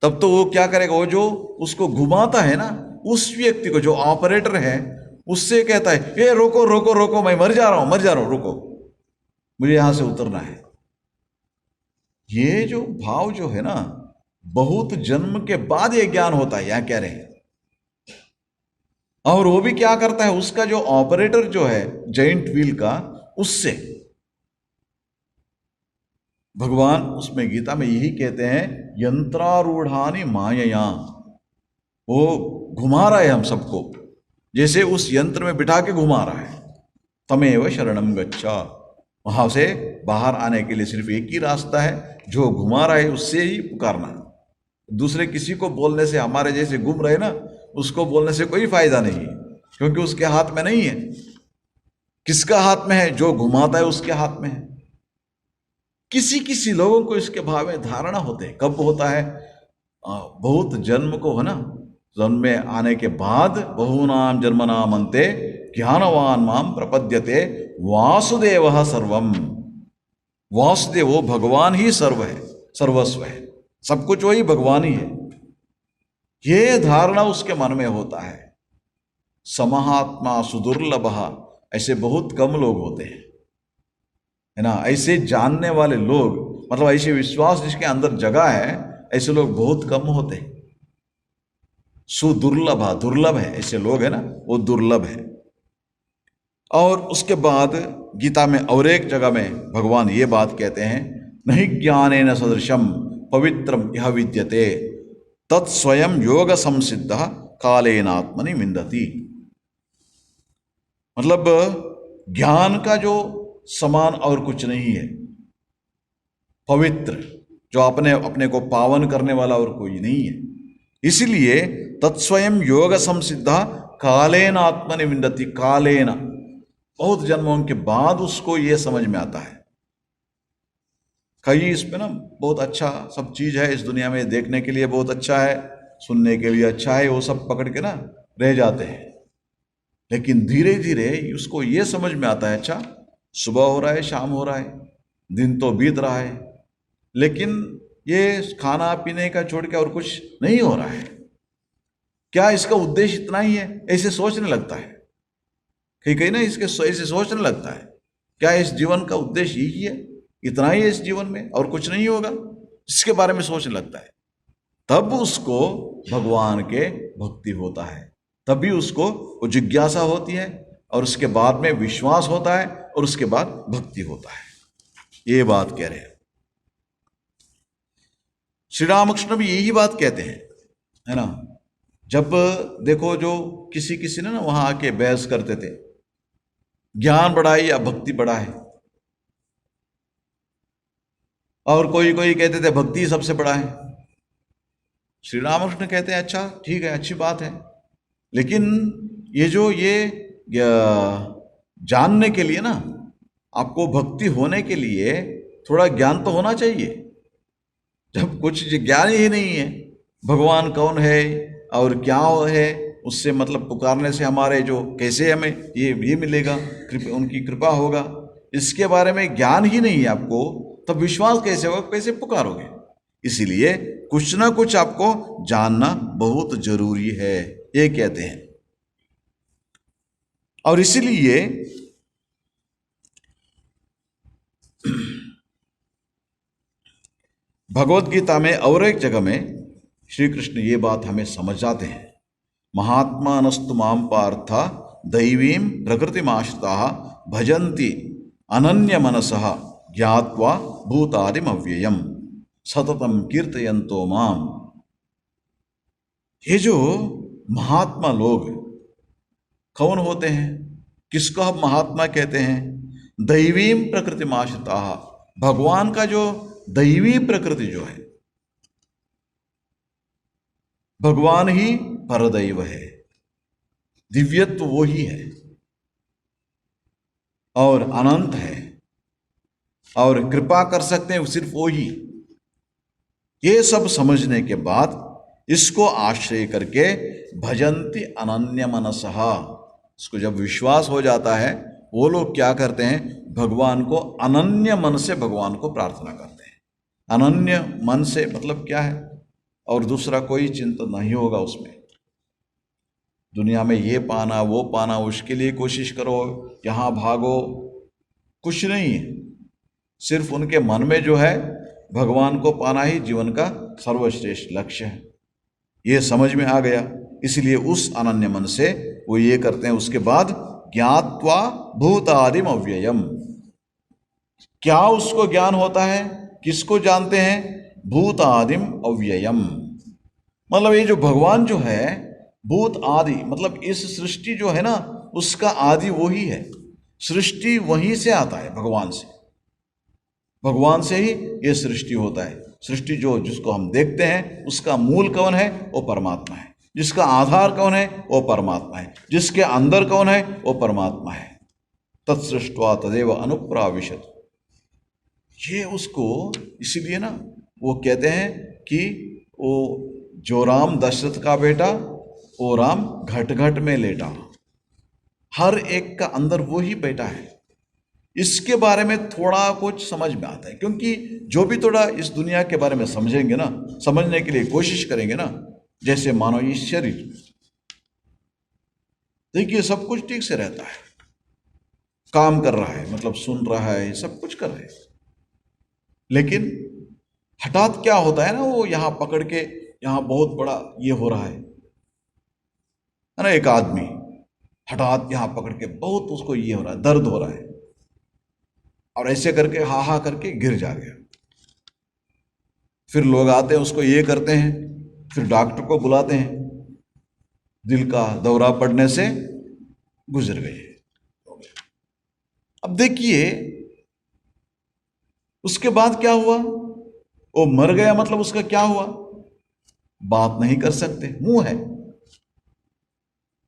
तब तो वो क्या करेगा, वो जो उसको घुमाता है ना, उस व्यक्ति को, जो ऑपरेटर है, उससे कहता है ये रोको रोको रोको, मैं मर जा रहा हूं, मर जा रहा हूं, रोको, मुझे यहां से उतरना है। ये जो भाव जो है ना, बहुत जन्म के बाद ये ज्ञान होता है, यहां कह रहे हैं। और वो भी क्या करता है, उसका जो ऑपरेटर जो है जॉइंट व्हील का, उससे भगवान उसमें गीता में यही कहते हैं, यंत्रारूढ़ानि मायया, वो घुमा रहा है हम सबको, जैसे उस यंत्र में बिठा के घुमा रहा है। तमेव शरणम गच्छा, वहां से बाहर आने के लिए सिर्फ एक ही रास्ता है, जो घुमा रहा है उससे ही पुकारना। दूसरे किसी को बोलने से, हमारे जैसे घूम रहे ना, उसको बोलने से कोई फायदा नहीं है, क्योंकि उसके हाथ में नहीं है। किसका हाथ में है? जो घुमाता है उसके हाथ में है। किसी किसी लोगों को इसके भाव में धारणा होते हैं, कब होता है? बहुत जन्म को, है ना, जन्म में आने के बाद, बहूनाम जन्मनाम अन्ते ज्ञानवान माम प्रपद्यते वासुदेवः सर्वम। वासुदेव, वो भगवान ही सर्व है, सर्वस्व है, सब कुछ वही भगवान ही है। ये धारणा उसके मन में होता है। समहात्मा सुदुर्लभः, ऐसे बहुत कम लोग होते हैं, है ना। ऐसे जानने वाले लोग, मतलब ऐसे विश्वास जिसके अंदर जगह है, ऐसे लोग बहुत कम होते हैं। सुदुर्लभ, दुर्लभ है, ऐसे लोग है ना, वो दुर्लभ है। और उसके बाद गीता में और एक जगह में भगवान ये बात कहते हैं, नहीं ज्ञानेन सदृशम पवित्रम यह विद्यते तत्स्वयं योग संसिद्ध कालेनात्मनि विन्दति। मतलब ज्ञान का जो समान और कुछ नहीं है, पवित्र, जो अपने को पावन करने वाला और कोई नहीं है। इसलिए तत्स्वयं योग संसिद्धा कालेन आत्मनि विन्दति। कालेन, बहुत जन्मों के बाद उसको ये समझ में आता है। कई इसमें ना बहुत अच्छा सब चीज है इस दुनिया में, देखने के लिए बहुत अच्छा है, सुनने के लिए अच्छा है, वो सब पकड़ के ना रह जाते हैं। लेकिन धीरे धीरे उसको ये समझ में आता है, अच्छा सुबह हो रहा है, शाम हो रहा है, दिन तो बीत रहा है, लेकिन ये खाना पीने का छोड़ के और कुछ नहीं हो रहा है। क्या इसका उद्देश्य इतना ही है? ऐसे सोचने लगता है। कहीं कहीं ना इसके ऐसे सोचने लगता है, क्या इस जीवन का उद्देश्य यही है, इतना ही है इस जीवन में और कुछ नहीं होगा, इसके बारे में सोचने लगता है। तब उसको भगवान के भक्ति होता है, तभी उसको वो जिज्ञासा होती है, और उसके बाद में विश्वास होता है, और उसके बाद भक्ति होता है। ये बात कह रहे हैं श्री रामकृष्ण भी, यही बात कहते हैं, है ना। जब देखो जो किसी ने ना वहां आके बहस करते थे, ज्ञान बड़ा है या भक्ति बड़ा है, और कोई कोई कहते थे भक्ति सबसे बड़ा है। श्री रामकृष्ण कहते हैं अच्छा ठीक है, अच्छी बात है, लेकिन ये जानने के लिए ना, आपको भक्ति होने के लिए थोड़ा ज्ञान तो होना चाहिए। जब कुछ ज्ञान ही नहीं है, भगवान कौन है और क्या है, उससे मतलब पुकारने से हमारे जो कैसे हमें ये मिलेगा, उनकी कृपा होगा, इसके बारे में ज्ञान ही नहीं है आपको, तब विश्वास कैसे होगा, कैसे पुकारोगे। इसीलिए कुछ ना कुछ आपको जानना बहुत जरूरी है, ये कहते हैं। और इसीलिए भगवत गीता में और एक जगह में श्री कृष्ण ये बात हमें समझाते हैं, महात्मानस्तु माम पार्थ दैवीं प्रकृतिमाश्रिताः भजन्ति अनन्य मनसः ज्ञात्वा भूतादिम अव्ययम सततम कीर्तयन्तो माम। ये जो महात्मा लोग कौन होते हैं, किसको हम महात्मा कहते हैं? दैवीं प्रकृतिमाश्रिताः, भगवान का जो दैवी प्रकृति जो है, भगवान ही परदैव है, दिव्यत्व वो ही है और अनंत है, और कृपा कर सकते हैं सिर्फ वो ही। ये सब समझने के बाद इसको आश्रय करके भजन्ति अनन्य मनसः, इसको जब विश्वास हो जाता है, वो लोग क्या करते हैं, भगवान को अनन्य मन से भगवान को प्रार्थना करते हैं। अनन्य मन से मतलब क्या है, और दूसरा कोई चिंतन नहीं होगा उसमें। दुनिया में ये पाना वो पाना, उसके लिए कोशिश करो, यहाँ भागो, कुछ नहीं है। सिर्फ उनके मन में जो है, भगवान को पाना ही जीवन का सर्वश्रेष्ठ लक्ष्य है, ये समझ में आ गया। इसलिए उस अनन्य मन से वो ये करते हैं। उसके बाद ज्ञात्वा भूतादिम अव्ययम, क्या उसको ज्ञान होता है, किसको जानते हैं? भूतादिम अव्ययम, मतलब ये जो भगवान जो है, भूत आदि मतलब इस सृष्टि जो है ना, उसका आदि वो ही है। सृष्टि वहीं से आता है, भगवान से, भगवान से ही ये सृष्टि होता है। सृष्टि जो जिसको हम देखते हैं, उसका मूल कौन है? वो परमात्मा है। जिसका आधार कौन है? वो परमात्मा है। जिसके अंदर कौन है? वो परमात्मा है। तत्सृष्ट्वा तदेव अनुप्राविशत, ये उसको, इसीलिए ना वो कहते हैं कि वो जो राम दशरथ का बेटा, वो राम घट घट में लेटा, हर एक का अंदर वो ही बेटा है। इसके बारे में थोड़ा कुछ समझ में आता है, क्योंकि जो भी थोड़ा इस दुनिया के बारे में समझेंगे ना, समझने के लिए कोशिश करेंगे ना, जैसे मानो ये शरीर, देखिए सब कुछ ठीक से रहता है, काम कर रहा है, मतलब सुन रहा है, सब कुछ कर रहा है, लेकिन हठात क्या होता है ना, वो यहां पकड़ के, यहां बहुत बड़ा ये हो रहा है ना, एक आदमी हठात यहां पकड़ के बहुत उसको ये हो रहा है, दर्द हो रहा है, और ऐसे करके हा हा करके गिर जा गया। फिर लोग आते हैं, उसको ये करते हैं, फिर डॉक्टर को बुलाते हैं, दिल का दौरा पड़ने से गुजर गए। अब देखिए उसके बाद क्या हुआ, वो मर गया, मतलब उसका क्या हुआ? बात नहीं कर सकते, मुंह है,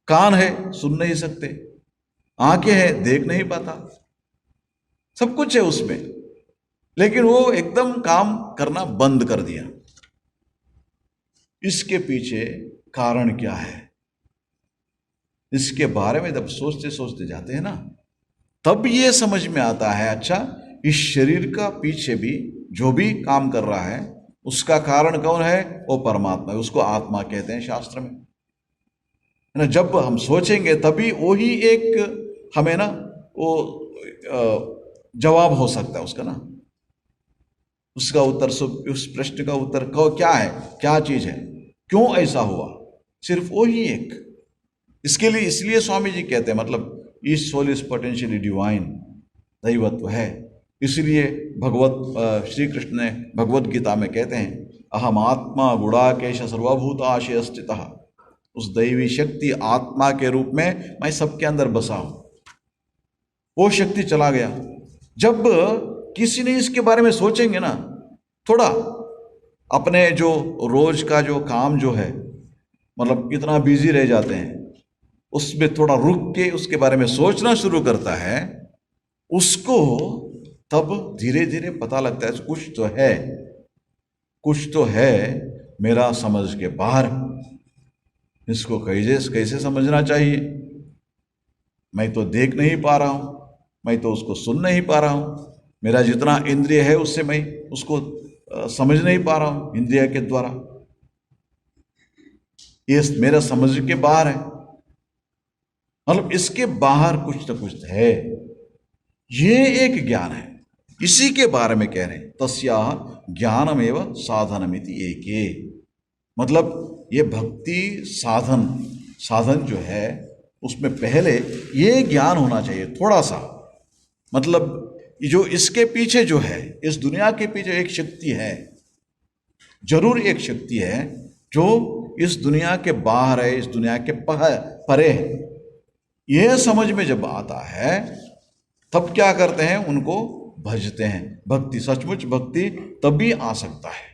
कान है, सुन नहीं सकते, आंखें हैं, देख नहीं पाता, सब कुछ है उसमें, लेकिन वो एकदम काम करना बंद कर दिया। इसके पीछे कारण क्या है? इसके बारे में जब सोचते सोचते जाते हैं ना, तब ये समझ में आता है, अच्छा इस शरीर का पीछे भी जो भी काम कर रहा है उसका कारण कौन है? वो परमात्मा है, उसको आत्मा कहते हैं शास्त्र में, है ना। जब हम सोचेंगे तभी वही एक हमें ना वो जवाब हो सकता है उसका ना, उसका उत्तर, उस प्रश्न का उत्तर क्या है, क्या चीज है, क्यों ऐसा हुआ, सिर्फ वही एक। इसके लिए, इसलिए स्वामी जी कहते हैं, मतलब each soul is potentially divine, दैवत्व है। इसलिए श्री कृष्ण ने भगवत गीता में कहते हैं, अहम आत्मा गुणाकेश सर्वभूताशय स्थितः, उस दैवी शक्ति आत्मा के रूप में मैं सबके अंदर बसा हूं। वो शक्ति चला गया। जब किसी ने इसके बारे में सोचेंगे ना, थोड़ा अपने जो रोज का जो काम जो है, मतलब इतना बिजी रह जाते हैं, उसमें थोड़ा रुक के उसके बारे में सोचना शुरू करता है, उसको तब धीरे धीरे पता लगता है कुछ तो है, कुछ तो है मेरा समझ के बाहर, इसको कैसे समझना चाहिए। मैं तो देख नहीं पा रहा हूं, मैं तो उसको सुन नहीं पा रहा हूं, मेरा जितना इंद्रिय है उससे मैं उसको समझ नहीं पा रहा हूं इंद्रिय के द्वारा, ये मेरा समझ के बाहर है। मतलब इसके बाहर कुछ तो कुछ है, ये एक ज्ञान है, इसी के बारे में कह रहे हैं, तस्या ज्ञानमेव साधनमिति एके। मतलब ये भक्ति साधन जो है उसमें पहले ये ज्ञान होना चाहिए थोड़ा सा। मतलब जो इसके पीछे जो है, इस दुनिया के पीछे एक शक्ति है, जरूर एक शक्ति है जो इस दुनिया के बाहर है, इस दुनिया के परे है। यह समझ में जब आता है तब क्या करते हैं, उनको भजते हैं। भक्ति, सचमुच भक्ति तभी आ सकता है,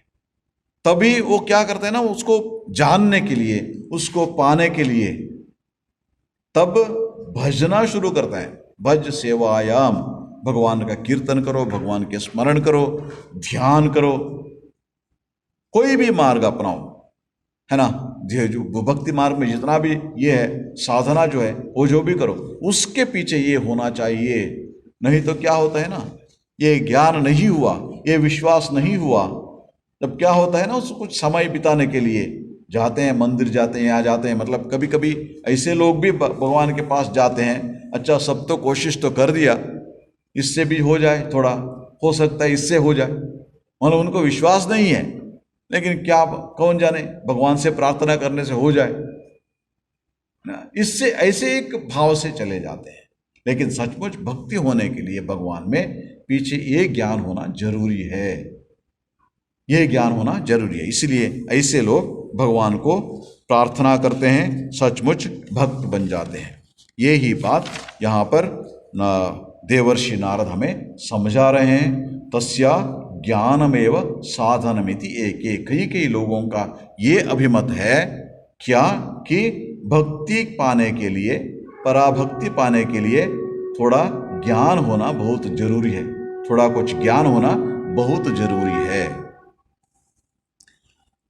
तभी वो क्या करते हैं ना, उसको जानने के लिए, उसको पाने के लिए तब भजना शुरू करता है। भज सेवायाम, भगवान का कीर्तन करो, भगवान के स्मरण करो, ध्यान करो, कोई भी मार्ग अपनाओ, है ना। जो भक्ति मार्ग में जितना भी ये है साधना जो है, वो जो भी करो उसके पीछे ये होना चाहिए। नहीं तो क्या होता है ना, ये ज्ञान नहीं हुआ, ये विश्वास नहीं हुआ, तब क्या होता है ना, उसको कुछ समय बिताने के लिए जाते हैं, मंदिर जाते हैं, यहाँ जाते हैं। मतलब कभी कभी ऐसे लोग भी भगवान के पास जाते हैं, अच्छा सब तो कोशिश तो कर दिया, इससे भी हो जाए, थोड़ा हो सकता है इससे हो जाए, मतलब उनको विश्वास नहीं है, लेकिन क्या कौन जाने भगवान से प्रार्थना करने से हो जाए ना, इससे ऐसे एक भाव से चले जाते हैं। लेकिन सचमुच भक्ति होने के लिए भगवान में पीछे ये ज्ञान होना जरूरी है, ये ज्ञान होना जरूरी है। इसलिए ऐसे लोग भगवान को प्रार्थना करते हैं, सचमुच भक्त बन जाते हैं। ये ही बात यहाँ पर देवर्षि नारद हमें समझा रहे हैं। तस्या ज्ञानमेव साधनमिति एके। कई लोगों का ये अभिमत है क्या कि भक्ति पाने के लिए, पराभक्ति पाने के लिए थोड़ा ज्ञान होना बहुत जरूरी है, थोड़ा कुछ ज्ञान होना बहुत जरूरी है।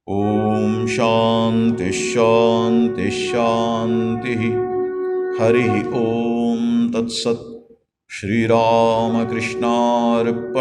ओम शांति शांति शांति। हरि ओम तत्सत्। श्री राम कृष्णार्पणमस्तु।